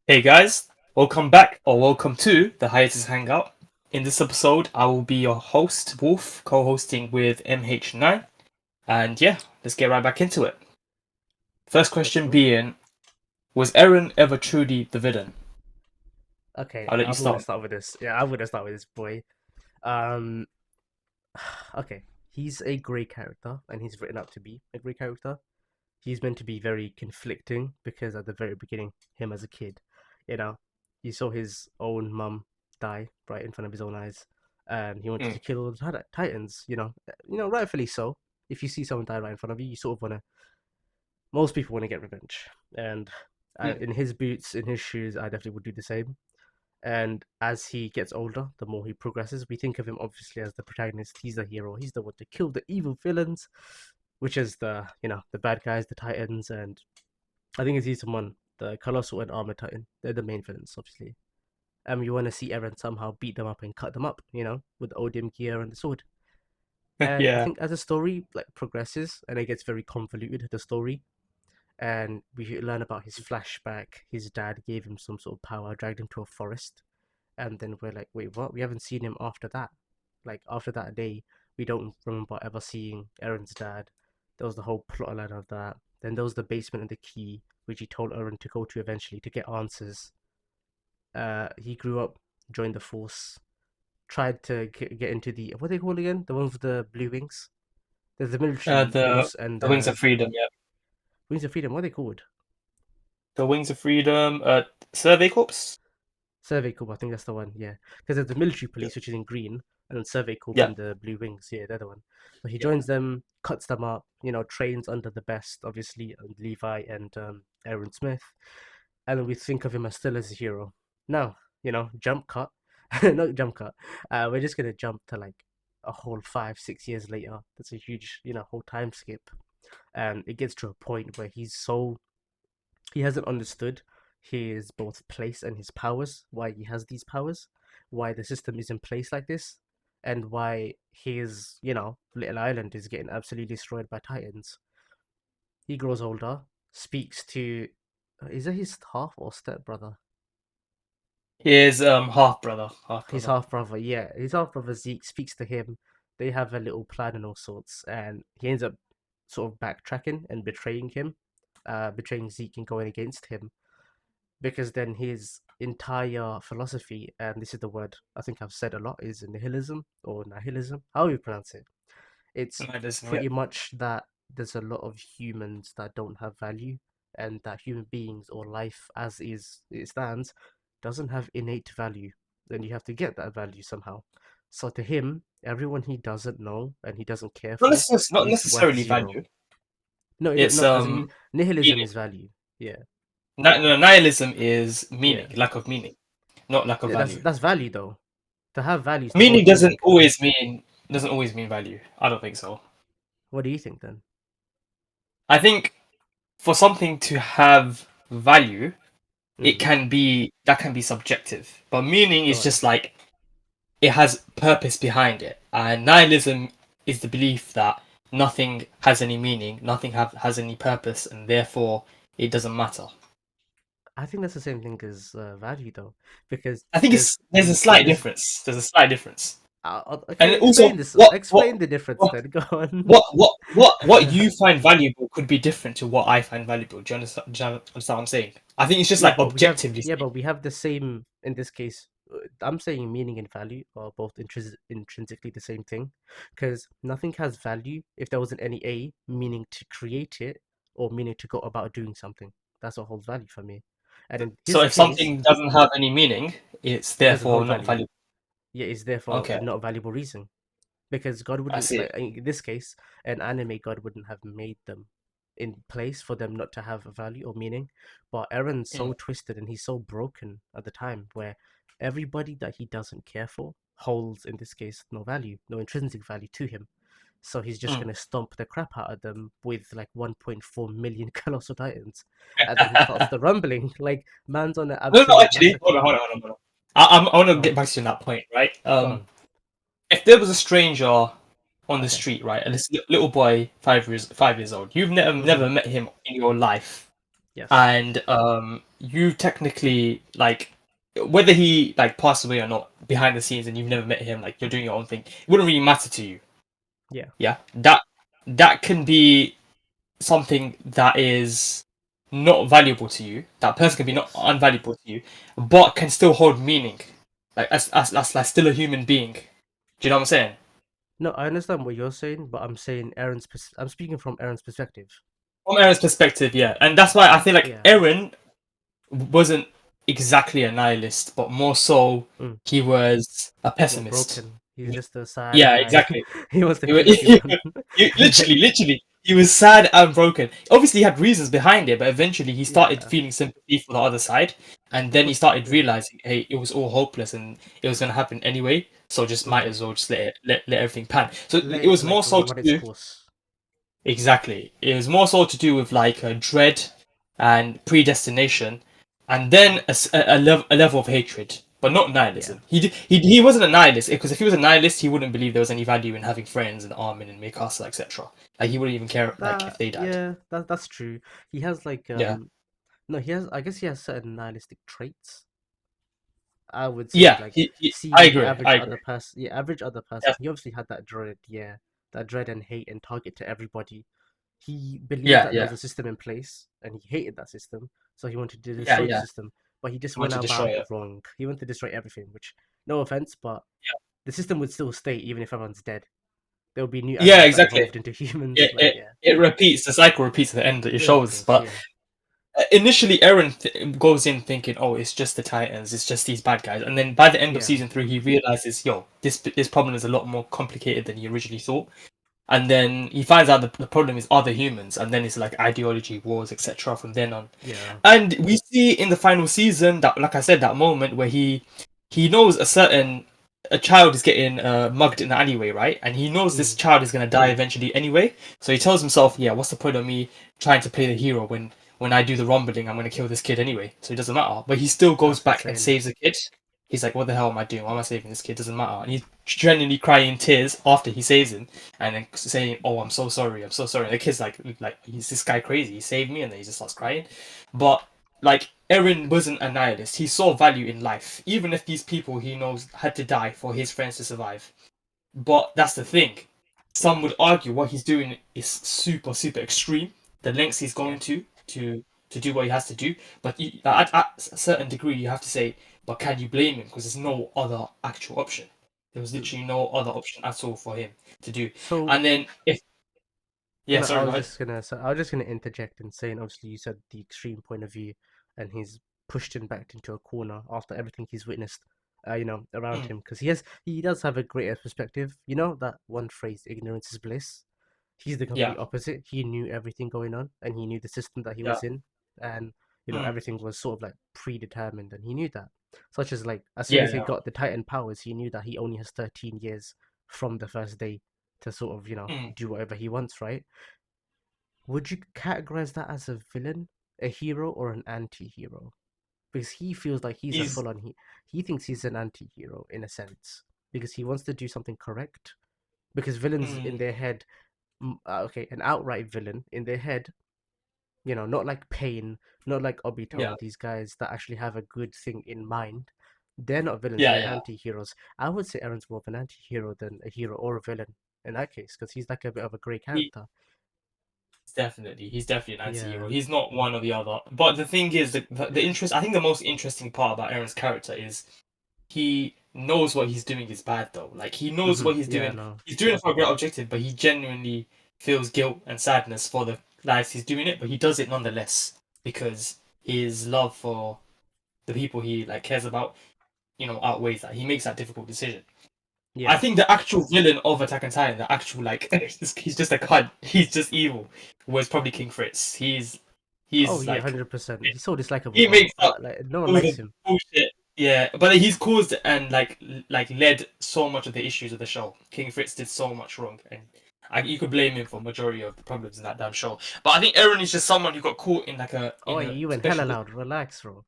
Hey guys, welcome back or welcome to the Hiatus Hangout. In this episode, I will be your host, Wolf, co-hosting with MH9. And yeah, let's get right back into it. First question Cool. being, was Eren ever truly the villain? Okay, I'll let you I'm gonna start. start with this. Yeah, I'm gonna start with this boy. Um, okay, he's a great character, and he's written up to be a great character. He's meant to be very conflicting because at the very beginning, him as a kid, you know, he saw his own mum die right in front of his own eyes, and he wanted Mm, to kill all the titans. Rightfully so. If you see someone die right in front of you, you sort of wanna. Most people want to get revenge, and mm. in his boots, in his shoes, I definitely would do the same. And as he gets older, the more he progresses, we think of him obviously as the protagonist. He's the hero. He's the one to kill the evil villains, which is the bad guys, the Titans, and I think it's he's the one, the Colossal and Armor Titan. They're the main villains, obviously. And you want to see Eren somehow beat them up and cut them up, with the Odium gear and the sword. And I Yeah, think as the story progresses and it gets very convoluted, the story, and we learn about his flashback. His dad gave him some sort of power, dragged him to a forest, and then we're like, wait, what? We haven't seen him after that. Like after that day, we don't remember ever seeing Eren's dad. There was the whole plotline of that. Then there was the basement and the key, which he told Eren to go to eventually to get answers. He grew up, joined the force, tried to get into the what they call again, the ones with the blue wings. There's the military the force and the Wings of the Freedom. Yeah, Wings of Freedom. What are they called? the Wings of Freedom. Survey Corps. Survey Corps, I think that's the one, yeah. Because there's the military Yeah, police, which is in green, and then Survey Corps yeah, in the blue wings, yeah, they're the one. So he yeah. joins them, cuts them up, trains under the best, obviously, Levi and Aaron Smith, and then we think of him as still as a hero. Now, jump cut, not jump cut. We're just gonna jump to like a whole 5, 6 years later. That's a huge, whole time skip, and it gets to a point where he hasn't understood his both place and his powers, why he has these powers, why the system is in place like this, and why his, little island is getting absolutely destroyed by titans. He grows older, speaks to, is it his half or step brother? His half brother, half His brother. half brother, yeah, his half brother Zeke speaks to him. They have a little plan and all sorts, and he ends up sort of backtracking and betraying him, betraying Zeke and going against him because then his entire philosophy, and this is the word I think I've said a lot, is nihilism or nihilism, how you pronounce it. It's No, listen, yeah. pretty much that there's a lot of humans that don't have value, and that human beings or life as is it stands doesn't have innate value. Then you have to get that value somehow. So to him, everyone he doesn't know and he doesn't care for Not is worth necessarily zero. value. No, It's no, as in nihilism meaning. is value. Yeah, No, nihilism is yeah, meaning, lack of meaning, not lack of yeah. That's value. that's value though. To have value is to Meaning hold meaning. doesn't always mean value. I don't think so. What do you think then? I think for something to have value, Mm-hmm. that can be subjective. But meaning Go is on. just like it has purpose behind it. And nihilism is the belief that nothing has any meaning, nothing has any purpose, and therefore it doesn't matter. I think that's the same thing as value though, because I think there's there's a slight there's difference. There's a slight difference. okay. And also, Explain this. Explain the difference then. Go on. what you find valuable could be different to what I find valuable. Do you understand what I'm saying? I think it's just Yeah, like but we have objectively yeah, speaking. but we have the same in this case. I'm saying meaning and value are both intrinsically the same thing, because nothing has value if there wasn't any meaning to create it or meaning to go about doing something. That's what holds value for me. And in So his if case, something doesn't have any meaning, it's it doesn't therefore hold not value. valuable. Yeah, it's therefore Okay, not a valuable reason. Because God I wouldn't, see. like in this case, an anime God wouldn't have made them in place for them not to have a value or meaning. But Aaron's Mm, so twisted and he's so broken at the time where everybody that he doesn't care for holds, in this case, no value, no intrinsic value to him. So he's just mm. gonna stomp the crap out of them with like 1.4 million colossal titans, and then he starts the rumbling. Like man's on an No, absolute actually, massacre. hold on. I want to Go get on, back to you on that point, right? go on. If there was a stranger on the Okay. street, right, and this little boy, 5 years old, you've never Hmm. met him in your life. Yes. and you technically like whether he like passed away or not behind the scenes, and you've never met him, like you're doing your own thing, it wouldn't really matter to you. Yeah. Yeah, that can be something that is not valuable to you. That person can be not Yes. unvaluable to you, but can still hold meaning. Like as like still a human being. Do you know what I'm saying? No, I understand what you're saying, but I'm saying I'm speaking from Aaron's perspective. From Aaron's perspective, yeah, and that's why I feel like Yeah. Aaron wasn't exactly a nihilist, but more so Mm. he was a What, pessimist. broken? He's just a sad Yeah, guy. exactly. He wants to He, wa- kill everyone. literally, he was sad and broken. Obviously, he had reasons behind it, but eventually he started Yeah. feeling sympathy for the other side, and Of then he course. started Yeah. realizing, hey, it was all hopeless and it was gonna happen anyway. So just might Mm. as well just let everything pan. So Let it it was like more so to run its do. course. Exactly. It was more so to do with like dread and predestination, and then a level of hatred, but not Yeah. nihilism. He wasn't a nihilist because if he was a nihilist, he wouldn't believe there was any value in having friends and arming and Mikasa, etc. Like he wouldn't even care like if That they died. yeah, that's true. He has like Yeah. no, he has I guess he has certain nihilistic traits. I would say Yeah. like I seeing the agree. I average agree. other person, yeah, average other person. Yes. He obviously had that dread, yeah, that dread and hate and target to everybody. He believed Yeah. that there Yeah. was a system in place and he hated that system, so he wanted to Yeah. destroy the Yeah. system. But he just I want went to about destroy it it. wrong. He wanted to destroy everything, which no offense, but the system would still stay even if everyone's dead. There will be new Yeah. animals that Exactly. evolved into humans. It Like it yeah, it repeats. The cycle repeats at the end. It yeah, of shows, course, but yeah, initially Eren goes in thinking, "Oh, it's just the Titans. It's just these bad guys." And then by the end of yeah, season 3, he realizes, "Yo, this problem is a lot more complicated than he originally thought." And then he finds out the problem is other humans, and then it's like ideology wars, etc. From then on, yeah, and we see in the final season that, like I said, that moment where he knows a child is getting mugged in the alleyway, right? And he knows this mm, child is gonna die eventually anyway. So he tells himself, "Yeah, what's the point of me trying to play the hero when I do the rumbling? I'm gonna kill this kid anyway. So it doesn't matter." But he still goes that's back and insane. saves the kid. He's like, "What the hell am I doing? Why am I saving this kid? Doesn't matter." And he's genuinely crying in tears after he saves him, and then saying, "Oh, I'm so sorry. I'm so sorry." And the kid's like, "He's this guy crazy? He saved me," and then he just starts crying. But like Eren wasn't a nihilist. He saw value in life, even if these people he knows had to die for his friends to survive. But that's the thing. Some would argue what he's doing is super, super extreme. The lengths he's Yeah, going to do what he has to do. But at a certain degree, you have to say, but can you blame him? Because there's no other actual option. There was mm. literally no other option at all for him to do. So And then if yeah, no, sorry, go ahead. I was just gonna interject and saying obviously you said the extreme point of view, and he's pushed him back into a corner after everything he's witnessed, around Mm, him because he does have a greater perspective. You know that one phrase, "ignorance is bliss." He's the yeah, complete opposite. He knew everything going on, and he knew the system that he yeah, was in, and mm, everything was sort of like predetermined, and he knew that. Such as like as soon yeah, as he yeah. got the Titan powers, he knew that he only has 13 years from the first day to sort of Mm, do whatever he wants, right? Would you categorize that as a villain, a hero, or an anti-hero? Because he feels like he's a he's full-on he thinks he's an anti-hero in a sense because he wants to do something correct. Because villains in mm, their head, okay, an outright villain in their head, not like Pain, not like yeah, Obito, these guys that actually have a good thing in mind. They're not villains; yeah, they're yeah. anti-heroes. I would say Aaron's more of an anti-hero than a hero or a villain in that case, because he's like a bit of a grey He, character. he's definitely an anti-hero. Yeah. He's not one or the other. But the thing is, the interest. I think the most interesting part about Eren's character is he knows what he's doing is bad though. Like he knows what he's Yeah, doing. no. He's doing it for a great objective, but he genuinely feels guilt and sadness for the lives he's doing it. But he does it nonetheless because his love for the people he like cares about, outweighs that. He makes that difficult decision. I Yeah. think the actual villain of Attack on Titan, the actual like, he's just a cunt. He's just evil. Was probably King Fritz. Oh He's yeah, like 100%. He's so dislikable, he bro. makes up Like no one all likes the him. bullshit. Yeah, but he's caused and like led so much of the issues of the show. King Fritz did so much wrong, and you could blame him for majority of the problems in that damn show. But I think Eren is just someone who got caught in like a Oh, in a you went hella special. loud. Relax, bro.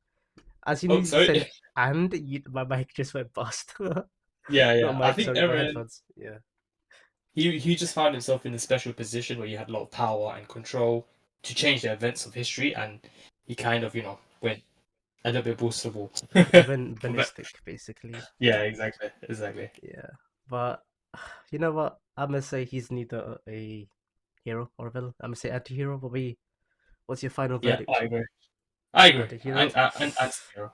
As soon Oh, as you said, sorry. and my mic just went bust. Yeah, Not yeah. I mic, think sorry, my Eren headphones. Yeah. he just found himself in a special position where he had a lot of power and control to change the events of history, and he kind of went a little bit boostable. He went But ballistic, basically. yeah, exactly. Yeah, but you know what? I'm gonna say he's neither a hero or a villain. I'm gonna say anti-hero. What's your final Yeah, verdict? I agree. Anti-hero. And anti-hero.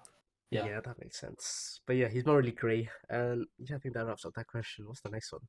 Yeah. Yeah, that makes sense. But yeah, he's morally grey, and yeah, I think that wraps up that question. What's the next one?